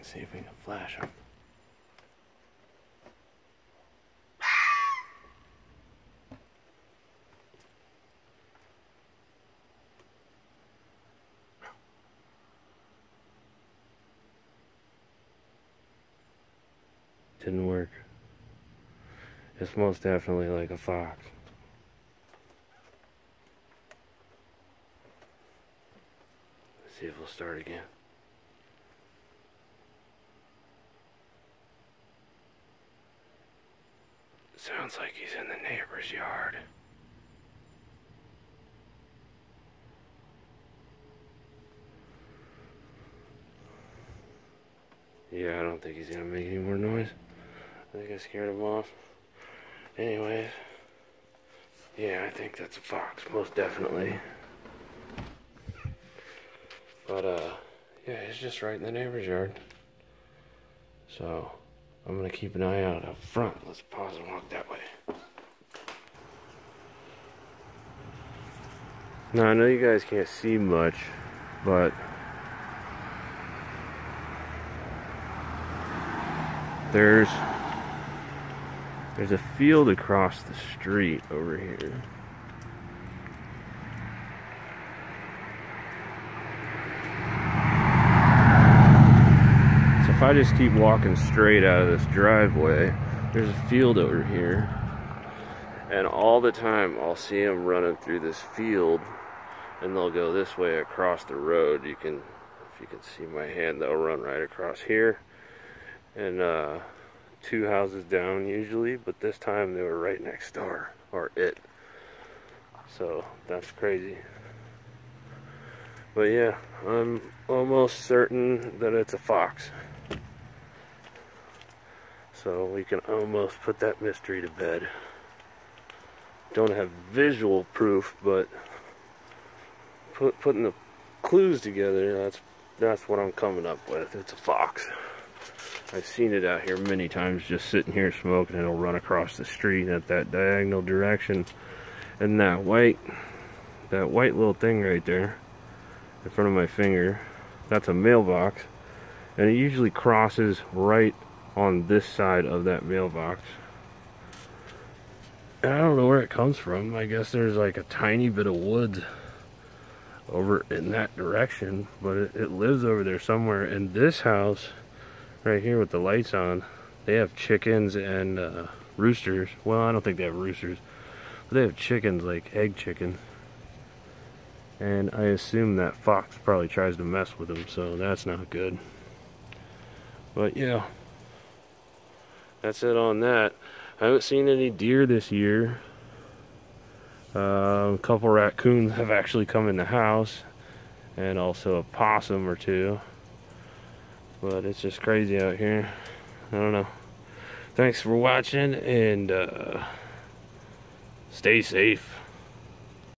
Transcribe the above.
See if we can flash him. Didn't work. It's most definitely like a fox. Let's see if we'll start again. Sounds like he's in the neighbor's yard. Yeah, I don't think he's gonna make any more noise. I think I scared him off. Anyways, yeah, I think that's a fox, most definitely. But, yeah, he's just right in the neighbor's yard. So, I'm gonna keep an eye out up front. Let's pause and walk that way. Now, I know you guys can't see much, but there's a field across the street over here. So if I just keep walking straight out of this driveway, there's a field over here. And all the time I'll see them running through this field, and they'll go this way across the road. If you can see my hand, they'll run right across here. And 2 houses down usually, but this time they were right next door, or it. So that's crazy. But yeah, I'm almost certain that it's a fox. So we can almost put that mystery to bed. Don't have visual proof, but putting the clues together, that's what I'm coming up with. It's a fox. I've seen it out here many times, just sitting here smoking, and it'll run across the street at that diagonal direction. And that white little thing right there in front of my finger, that's a mailbox, and it usually crosses right on this side of that mailbox. And I don't know where it comes from. I guess there's like a tiny bit of woods over in that direction, but it lives over there somewhere. And this house right here with the lights on, they have chickens and roosters. Well, I don't think they have roosters, but they have chickens, like egg chickens. And I assume that fox probably tries to mess with them, so that's not good. But yeah, that's it on that. I haven't seen any deer this year. A couple raccoons have actually come in the house, and also a possum or two. But it's just crazy out here. I don't know. Thanks for watching, and stay safe.